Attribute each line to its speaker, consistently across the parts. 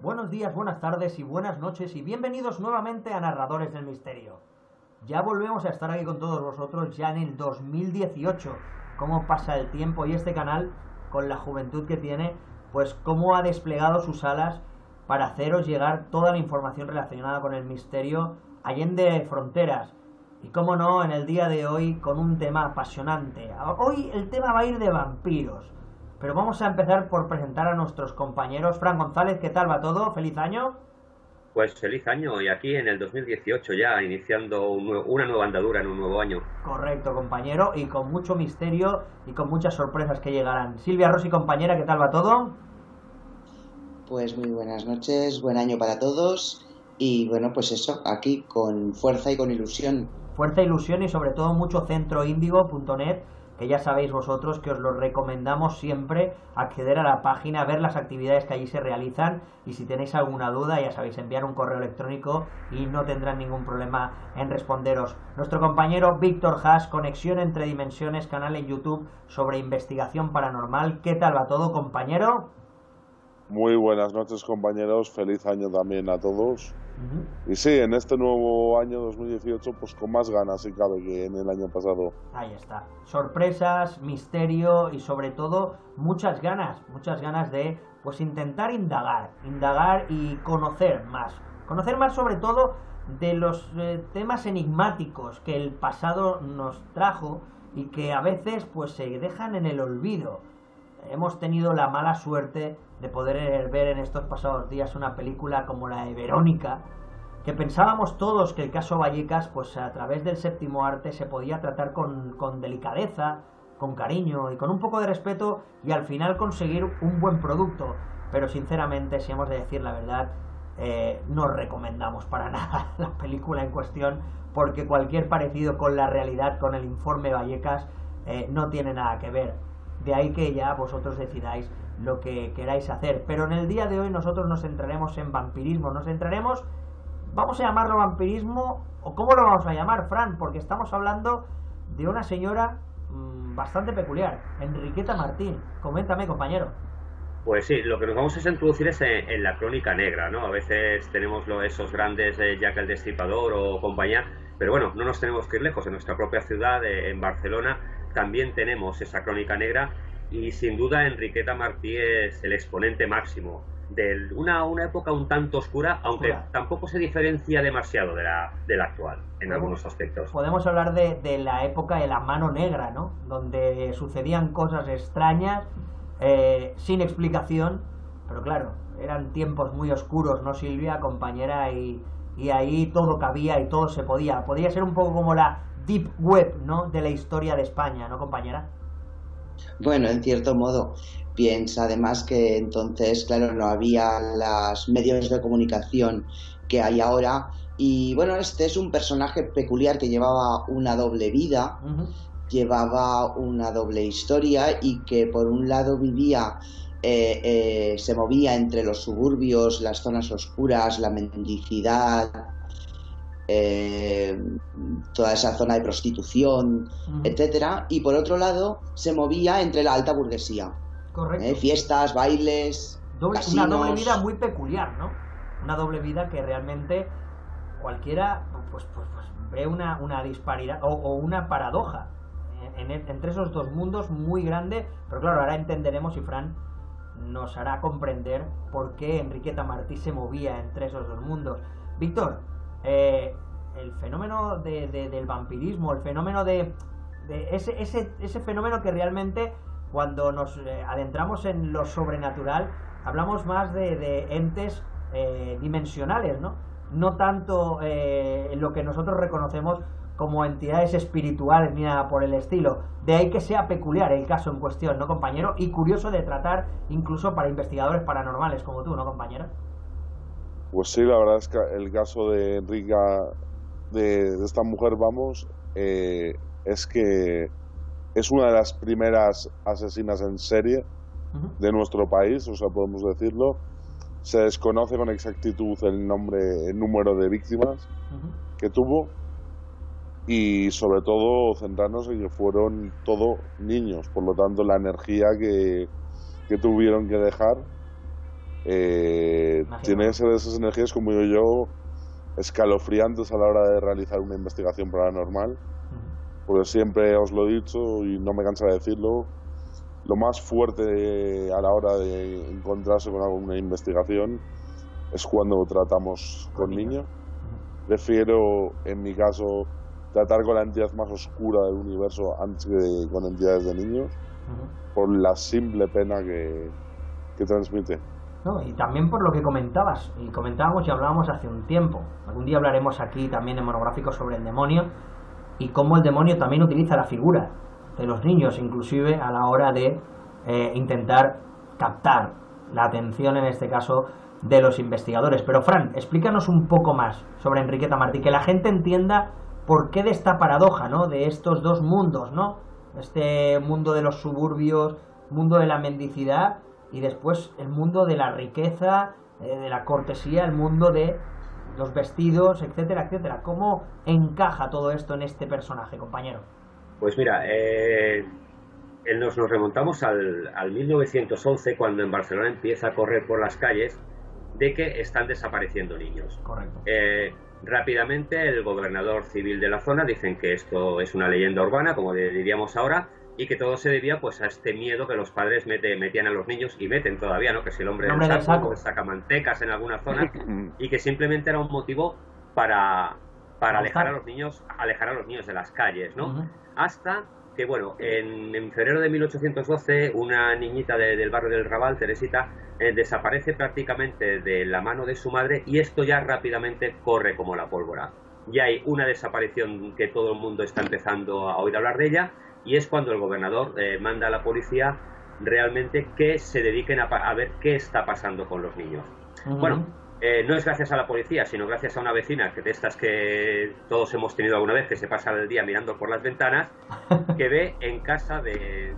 Speaker 1: Buenos días, buenas tardes y buenas noches y bienvenidos nuevamente a Narradores del Misterio. Ya volvemos a estar aquí con todos vosotros ya en el 2018. Cómo pasa el tiempo y este canal, con la juventud que tiene, pues cómo ha desplegado sus alas para haceros llegar toda la información relacionada con el misterio allende fronteras. Y cómo no, en el día de hoy con un tema apasionante. Hoy el tema va a ir de vampiros. Pero vamos a empezar por presentar a nuestros compañeros. Fran González, ¿qué tal va todo? ¿Feliz año?
Speaker 2: Pues feliz año y aquí en el 2018 ya iniciando una nueva andadura en un nuevo año.
Speaker 1: Correcto, compañero, y con mucho misterio y con muchas sorpresas que llegarán. Silvia Rossi, compañera, ¿qué tal va todo?
Speaker 3: Pues muy buenas noches, buen año para todos y bueno, pues eso, aquí con fuerza y con ilusión.
Speaker 1: Fuerza, ilusión y sobre todo mucho centroindigo.net, que ya sabéis vosotros que os lo recomendamos siempre, acceder a la página, ver las actividades que allí se realizan y si tenéis alguna duda, ya sabéis, enviar un correo electrónico y no tendrán ningún problema en responderos. Nuestro compañero Víctor Haas, Conexión entre Dimensiones, canal en YouTube sobre investigación paranormal. ¿Qué tal va todo, compañero?
Speaker 4: Muy buenas noches, compañeros, feliz año también a todos. Y sí, en este nuevo año 2018, pues con más ganas, si cabe, que en el año pasado.
Speaker 1: Ahí está. Sorpresas, misterio y sobre todo muchas ganas de pues intentar indagar y conocer más. Conocer más sobre todo de los temas enigmáticos que el pasado nos trajo y que a veces pues se dejan en el olvido. Hemos tenido la mala suerte de poder ver en estos pasados días una película como la de Verónica, que pensábamos todos que el caso Vallecas, pues a través del séptimo arte se podía tratar con delicadeza, con cariño y con un poco de respeto y al final conseguir un buen producto. Pero sinceramente, si hemos de decir la verdad, no recomendamos para nada la película en cuestión, porque cualquier parecido con la realidad, con el informe Vallecas, no tiene nada que ver. De ahí que ya vosotros decidáis lo que queráis hacer. Pero en el día de hoy nosotros nos centraremos en vampirismo, nos centraremos, vamos a llamarlo vampirismo, o cómo lo vamos a llamar, Fran, porque estamos hablando de una señora bastante peculiar, Enriqueta Martín. Coméntame, compañero.
Speaker 2: Pues sí, lo que nos vamos a introducir es en la crónica negra, ¿no? A veces tenemos esos grandes Jack el Destripador o compañía, pero bueno, no nos tenemos que ir lejos. En nuestra propia ciudad, en Barcelona, también tenemos esa crónica negra y sin duda Enriqueta Martí es el exponente máximo de una época un tanto oscura, aunque tampoco se diferencia demasiado de la actual en algunos aspectos.
Speaker 1: Podemos hablar de la época de la mano negra, ¿no? Donde sucedían cosas extrañas, sin explicación, pero claro, eran tiempos muy oscuros, ¿no, Silvia, compañera? Y ahí todo cabía y todo se podía. Podía ser un poco como la deep web, ¿no?, de la historia de España, ¿no, compañera?
Speaker 3: Bueno, en cierto modo, piensa además que entonces, claro, no había los medios de comunicación que hay ahora y bueno, este es un personaje peculiar que llevaba una doble vida, llevaba una doble historia y que por un lado vivía, se movía entre los suburbios, las zonas oscuras, la mendicidad, eh, toda esa zona de prostitución, etcétera, y por otro lado se movía entre la alta burguesía.
Speaker 1: Correcto.
Speaker 3: Fiestas, bailes, casinos.
Speaker 1: Una doble vida muy peculiar, ¿no? Una doble vida que realmente cualquiera pues ve una disparidad o una paradoja entre esos dos mundos muy grande, pero claro, ahora entenderemos y Fran nos hará comprender por qué Enriqueta Martí se movía entre esos dos mundos. Víctor, el fenómeno del vampirismo, el fenómeno de ese fenómeno que realmente cuando nos adentramos en lo sobrenatural hablamos más de entes dimensionales, ¿no? No tanto lo que nosotros reconocemos como entidades espirituales ni nada por el estilo. De ahí que sea peculiar el caso en cuestión, ¿no, compañero? Y curioso de tratar incluso para investigadores paranormales como tú, ¿no, compañero?
Speaker 4: Pues sí, la verdad es que el caso de Enrica, de esta mujer, vamos, es que es una de las primeras asesinas en serie de nuestro país, o sea, podemos decirlo. Se desconoce con exactitud el número de víctimas que tuvo y sobre todo centrarnos en que fueron todo niños, por lo tanto la energía que tuvieron que dejar tiene que ser de esas energías, como digo yo, escalofriantes a la hora de realizar una investigación paranormal, porque siempre os lo he dicho y no me cansaré de decirlo, lo más fuerte a la hora de encontrarse con alguna investigación es cuando tratamos con niños. Prefiero, en mi caso, tratar con la entidad más oscura del universo antes que con entidades de niños, por la simple pena que transmite.
Speaker 1: No, y también por lo que comentabas, y comentábamos y hablábamos hace un tiempo. Algún día hablaremos aquí también en monográficos sobre el demonio y cómo el demonio también utiliza la figura de los niños, inclusive a la hora de intentar captar la atención, en este caso, de los investigadores. Pero Fran, explícanos un poco más sobre Enriqueta Martí, que la gente entienda por qué de esta paradoja, ¿no?, de estos dos mundos, ¿no?, este mundo de los suburbios, mundo de la mendicidad, y después el mundo de la riqueza, de la cortesía, el mundo de los vestidos, etcétera, etcétera. ¿Cómo encaja todo esto en este personaje, compañero?
Speaker 2: Pues mira, nos remontamos al 1911, cuando en Barcelona empieza a correr por las calles de que están desapareciendo niños.
Speaker 1: Correcto.
Speaker 2: Rápidamente el gobernador civil de la zona dicen que esto es una leyenda urbana, como diríamos ahora, y que todo se debía pues a este miedo que los padres metían a los niños, y meten todavía, ¿no?, que si el hombre del saco saca mantecas en alguna zona, y que simplemente era un motivo para alejar a los niños de las calles, ¿no? Hasta que, bueno, en febrero de 1812 una niñita del barrio del Raval, Teresita, desaparece prácticamente de la mano de su madre, y esto ya rápidamente corre como la pólvora. Ya hay una desaparición que todo el mundo está empezando a oír hablar de ella, y es cuando el gobernador manda a la policía realmente que se dediquen a ver qué está pasando con los niños. Bueno, no es gracias a la policía, sino gracias a una vecina, que de estas que todos hemos tenido alguna vez, que se pasa el día mirando por las ventanas, que ve en casa de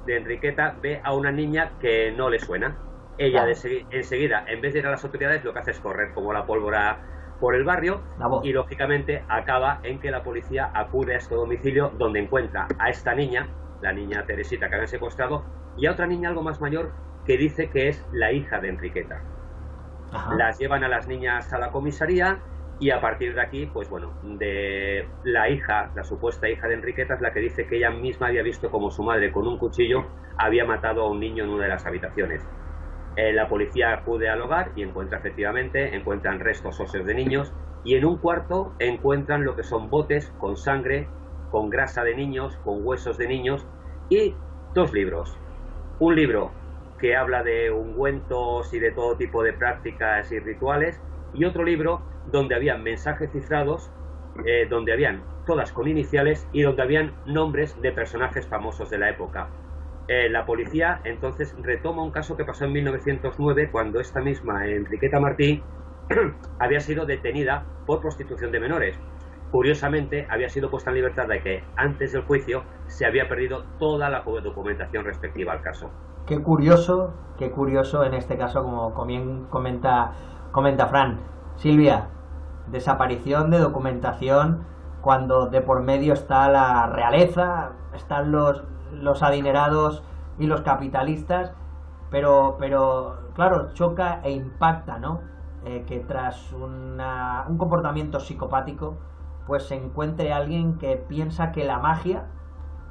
Speaker 2: Enriqueta, ve a una niña que no le suena. Ella enseguida, en vez de ir a las autoridades, lo que hace es correr como la pólvora por el barrio, y lógicamente acaba en que la policía acude a este domicilio, donde encuentra a esta niña, la niña Teresita que habían secuestrado, y a otra niña algo más mayor que dice que es la hija de Enriqueta. Las llevan a las niñas a la comisaría, y a partir de aquí, pues bueno, de la supuesta hija de Enriqueta, es la que dice que ella misma había visto como su madre con un cuchillo había matado a un niño en una de las habitaciones. La policía acude al hogar y encuentran restos óseos de niños, y en un cuarto encuentran lo que son botes con sangre, con grasa de niños, con huesos de niños, y dos libros. Un libro que habla de ungüentos y de todo tipo de prácticas y rituales, y otro libro donde habían mensajes cifrados, donde habían todas con iniciales y donde habían nombres de personajes famosos de la época. La policía entonces retoma un caso que pasó en 1909, cuando esta misma Enriqueta Martí había sido detenida por prostitución de menores. Curiosamente, había sido puesta en libertad de que antes del juicio se había perdido toda la documentación respectiva al caso.
Speaker 1: Qué curioso en este caso, como bien comenta Fran. Silvia, desaparición de documentación cuando de por medio está la realeza, están los adinerados y los capitalistas, pero claro, choca e impacta, ¿no? Que tras un comportamiento psicopático, pues se encuentre alguien que piensa que la magia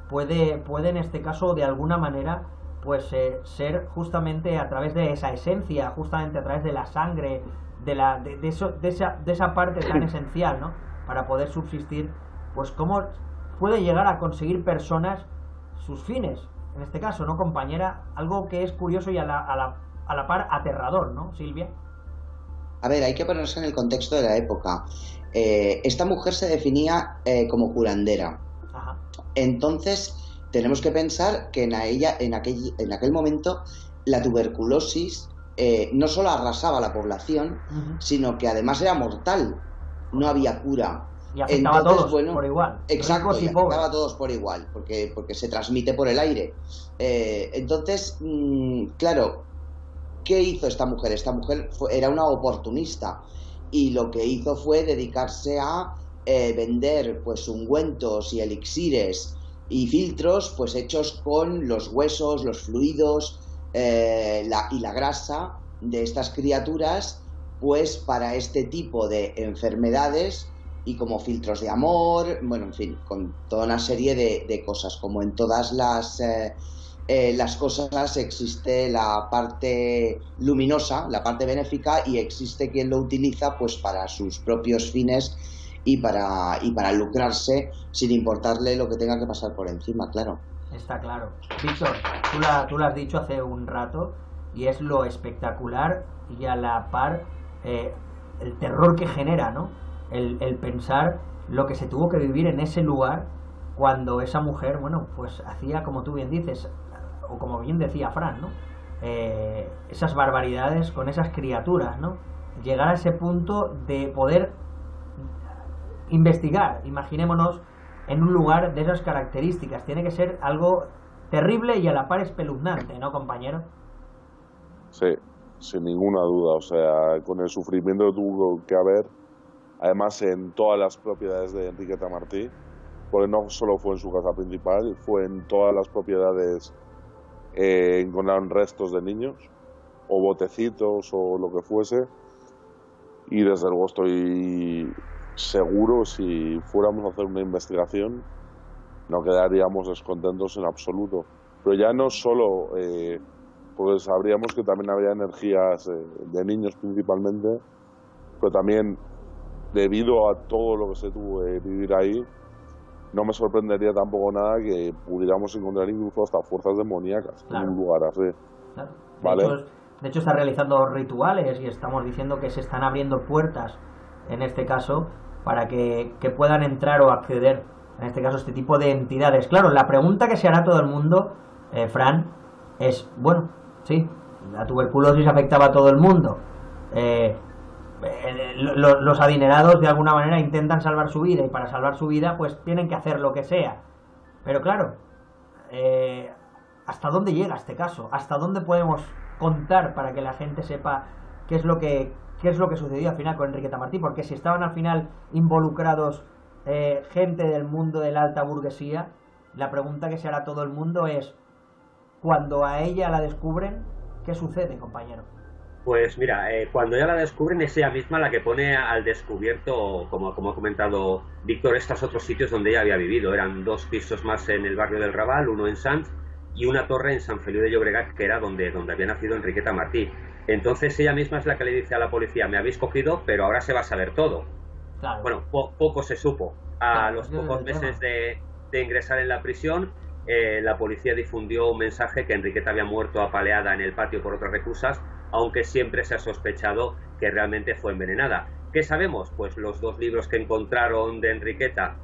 Speaker 1: puede en este caso de alguna manera pues ser justamente a través de esa esencia, justamente a través de la sangre, de esa parte tan esencial, ¿no?, para poder subsistir. Pues cómo puede llegar a conseguir personas sus fines, en este caso, ¿no, compañera? Algo que es curioso y a la par aterrador, ¿no, Silvia?
Speaker 3: A ver, hay que ponerse en el contexto de la época. Esta mujer se definía como curandera.
Speaker 1: Ajá.
Speaker 3: Entonces, tenemos que pensar que en aquel momento la tuberculosis no solo arrasaba a la población, sino que además era mortal. No había cura.
Speaker 1: Y afectaba a todos por igual.
Speaker 3: Exacto, y afectaba a todos por igual, porque se transmite por el aire. Entonces, claro, ¿qué hizo esta mujer? Esta mujer era una oportunista, y lo que hizo fue dedicarse a vender pues ungüentos y elixires y filtros pues hechos con los huesos, los fluidos y la grasa de estas criaturas, pues para este tipo de enfermedades y como filtros de amor, bueno, en fin, con toda una serie de cosas. Como en todas las cosas existe la parte luminosa, la parte benéfica, y existe quien lo utiliza pues para sus propios fines y para lucrarse sin importarle lo que tenga que pasar por encima, claro.
Speaker 1: Está claro. Víctor, tú lo has dicho hace un rato, y es lo espectacular y a la par el terror que genera, ¿no? El pensar lo que se tuvo que vivir en ese lugar cuando esa mujer, bueno, pues hacía, como tú bien dices, o como bien decía Fran, ¿no? Esas barbaridades con esas criaturas, ¿no? Llegar a ese punto de poder investigar, imaginémonos, en un lugar de esas características. Tiene que ser algo terrible y a la par espeluznante, ¿no, compañero?
Speaker 4: Sí, sin ninguna duda. O sea, con el sufrimiento que tuvo que haber, además en todas las propiedades de Enriqueta Martí, porque no solo fue en su casa principal, fue en todas las propiedades. Encontraron restos de niños o botecitos o lo que fuese, y desde luego estoy seguro, si fuéramos a hacer una investigación no quedaríamos descontentos en absoluto, pero ya no solo porque sabríamos que también había energías de niños principalmente, pero también debido a todo lo que se tuvo que vivir ahí, no me sorprendería tampoco nada que pudiéramos encontrar incluso hasta fuerzas demoníacas, claro, en un lugar así.
Speaker 1: Claro.
Speaker 4: ¿Vale?
Speaker 1: De hecho, está realizando rituales y estamos diciendo que se están abriendo puertas, en este caso, para que puedan entrar o acceder, en este caso, este tipo de entidades. Claro, la pregunta que se hará todo el mundo, Fran, es, bueno, sí, la tuberculosis afectaba a todo el mundo. Los adinerados de alguna manera intentan salvar su vida, y para salvar su vida pues tienen que hacer lo que sea, pero claro, ¿hasta dónde llega este caso? ¿Hasta dónde podemos contar para que la gente sepa qué es lo que sucedió al final con Enriqueta Martí? Porque si estaban al final involucrados gente del mundo de la alta burguesía, la pregunta que se hará todo el mundo es, cuando a ella la descubren, ¿qué sucede, compañero?
Speaker 2: Pues mira, cuando ya la descubren es ella misma la que pone al descubierto, como ha comentado Víctor, estos otros sitios donde ella había vivido. Eran 2 pisos más en el barrio del Raval, uno en Sants y una torre en Sant Feliu de Llobregat, que era donde había nacido Enriqueta Martí. Entonces ella misma es la que le dice a la policía, me habéis cogido, pero ahora se va a saber todo. Claro. Bueno, poco se supo. A los pocos meses de ingresar en la prisión, la policía difundió un mensaje que Enriqueta había muerto apaleada en el patio por otras reclusas, aunque siempre se ha sospechado que realmente fue envenenada. ¿Qué sabemos? Pues los 2 libros que encontraron de Enriqueta,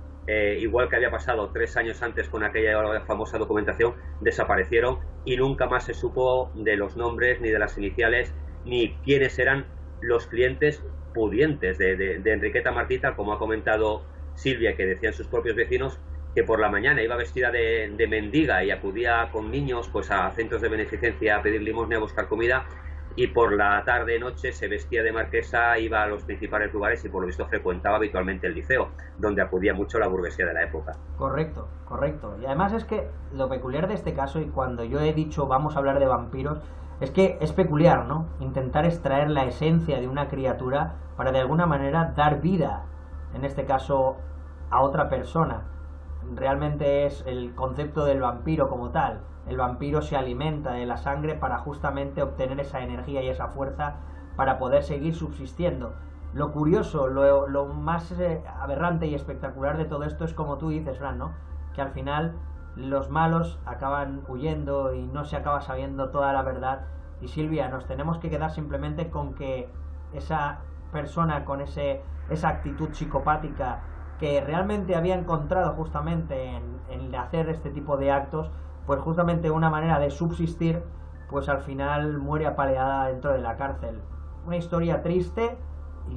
Speaker 2: igual que había pasado 3 años antes con aquella famosa documentación, desaparecieron y nunca más se supo de los nombres, ni de las iniciales, ni quiénes eran los clientes pudientes de Enriqueta Martí, tal como ha comentado Silvia, que decían sus propios vecinos, que por la mañana iba vestida de mendiga y acudía con niños pues a centros de beneficencia a pedir limosna y a buscar comida, y por la tarde-noche se vestía de marquesa, iba a los principales lugares y por lo visto frecuentaba habitualmente el liceo, donde acudía mucho la burguesía de la época.
Speaker 1: Correcto. Y además es que lo peculiar de este caso, y cuando yo he dicho vamos a hablar de vampiros, es que es peculiar, ¿no? Intentar extraer la esencia de una criatura para de alguna manera dar vida, en este caso, a otra persona. Realmente es el concepto del vampiro como tal. El vampiro se alimenta de la sangre para justamente obtener esa energía y esa fuerza para poder seguir subsistiendo. Lo curioso, lo más aberrante y espectacular de todo esto es, como tú dices, Fran, ¿no? Que al final los malos acaban huyendo y no se acaba sabiendo toda la verdad. Y Silvia, nos tenemos que quedar simplemente con que esa persona con esa actitud psicopática que realmente había encontrado justamente en hacer este tipo de actos, pues justamente una manera de subsistir, pues al final muere apaleada dentro de la cárcel. Una historia triste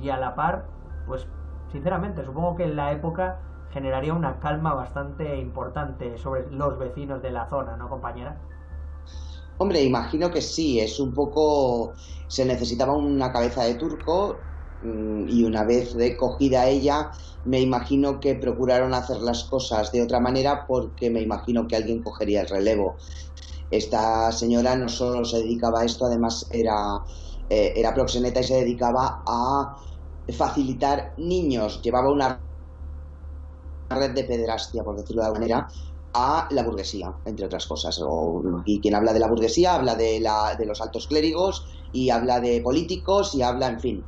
Speaker 1: y a la par, pues sinceramente supongo que en la época generaría una calma bastante importante sobre los vecinos de la zona, ¿no, compañera?
Speaker 3: Hombre, imagino que sí, es un poco... Se necesitaba una cabeza de turco, y una vez cogida ella, me imagino que procuraron hacer las cosas de otra manera, porque me imagino que alguien cogería el relevo. Esta señora no solo se dedicaba a esto, además era proxeneta y se dedicaba a facilitar niños, llevaba una red de pederastia, por decirlo de alguna manera, a la burguesía, entre otras cosas. Y quien habla de la burguesía habla de los altos clérigos y habla de políticos y habla, en fin,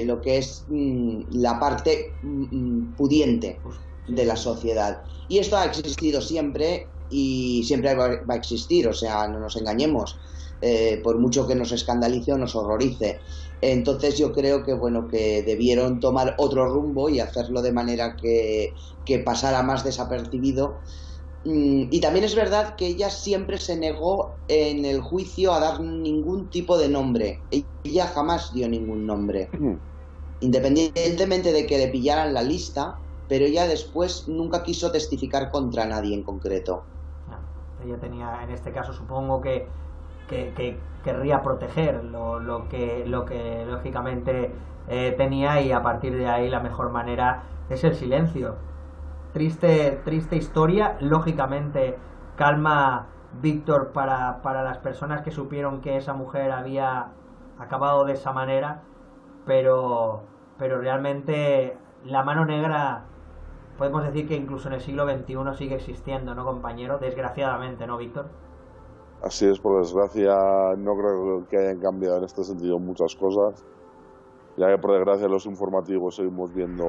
Speaker 3: lo que es la parte pudiente de la sociedad. Y esto ha existido siempre y siempre va a existir, o sea, no nos engañemos, por mucho que nos escandalice o nos horrorice. Entonces yo creo que bueno, que debieron tomar otro rumbo y hacerlo de manera que pasara más desapercibido. Y también es verdad que ella siempre se negó en el juicio a dar ningún tipo de nombre. Ella jamás dio ningún nombre, independientemente de que le pillaran la lista, pero ella después nunca quiso testificar contra nadie en concreto.
Speaker 1: Ella tenía, en este caso, supongo que querría proteger lo que lógicamente tenía, y a partir de ahí la mejor manera es el silencio. Triste historia, lógicamente calma, Víctor, para las personas que supieron que esa mujer había acabado de esa manera, pero realmente la mano negra podemos decir que incluso en el siglo XXI sigue existiendo, ¿no, compañero? Desgraciadamente, ¿no, Víctor?
Speaker 4: Así es, por desgracia, no creo que hayan cambiado en este sentido muchas cosas, ya que por desgracia los informativos seguimos viendo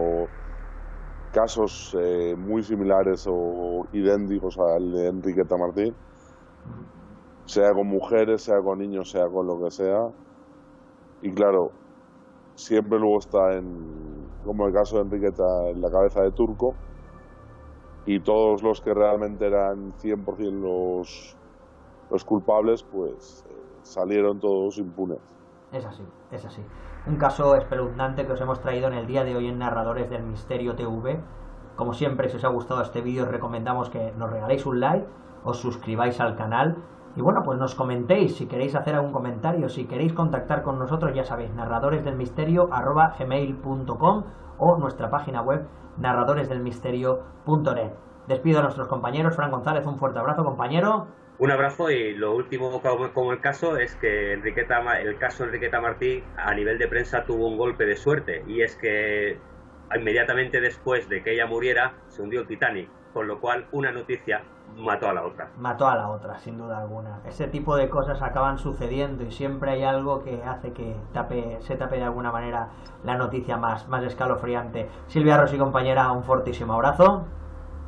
Speaker 4: casos muy similares o idénticos al de Enriqueta Martí, sea con mujeres, sea con niños, sea con lo que sea. Y claro, siempre luego está, como el caso de Enriqueta, en la cabeza de Turco, y todos los que realmente eran 100% los culpables, pues salieron todos impunes.
Speaker 1: Es así, es así. Un caso espeluznante que os hemos traído en el día de hoy en Narradores del Misterio TV. Como siempre, si os ha gustado este vídeo, os recomendamos que nos regaléis un like, os suscribáis al canal y bueno, pues nos comentéis si queréis hacer algún comentario, si queréis contactar con nosotros, ya sabéis, narradoresdelmisterio@gmail.com o nuestra página web narradoresdelmisterio.net. Despido a nuestros compañeros. Fran González, un fuerte abrazo, compañero.
Speaker 2: Un abrazo, y lo último como el caso es que el caso de Enriqueta Martí a nivel de prensa tuvo un golpe de suerte, y es que inmediatamente después de que ella muriera se hundió el Titanic, con lo cual una noticia mató a la otra.
Speaker 1: Mató a la otra, sin duda alguna. Ese tipo de cosas acaban sucediendo y siempre hay algo que hace que se tape de alguna manera la noticia más escalofriante. Silvia Rossi, compañera, un fortísimo abrazo.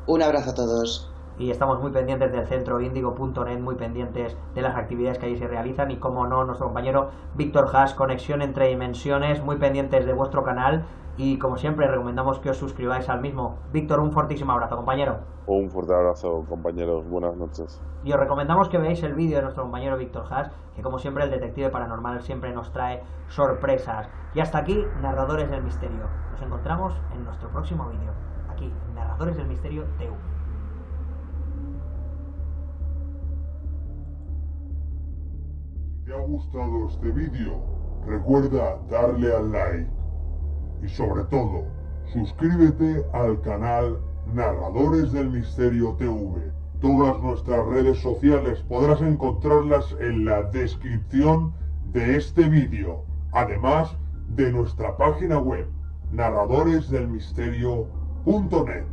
Speaker 3: Un abrazo a todos.
Speaker 1: Y estamos muy pendientes del centro índigo.net, muy pendientes de las actividades que allí se realizan, y como no, nuestro compañero Víctor Haas, Conexión entre Dimensiones, muy pendientes de vuestro canal, y como siempre recomendamos que os suscribáis al mismo. Víctor, un fortísimo abrazo, compañero.
Speaker 4: Un fuerte abrazo, compañeros, buenas noches.
Speaker 1: Y os recomendamos que veáis el vídeo de nuestro compañero Víctor Haas, que como siempre el detective paranormal siempre nos trae sorpresas. Y hasta aquí, Narradores del Misterio. Nos encontramos en nuestro próximo vídeo, aquí, en Narradores del Misterio TV.
Speaker 5: Si te ha gustado este vídeo, recuerda darle al like y sobre todo, suscríbete al canal Narradores del Misterio TV. Todas nuestras redes sociales podrás encontrarlas en la descripción de este vídeo, además de nuestra página web narradoresdelmisterio.net.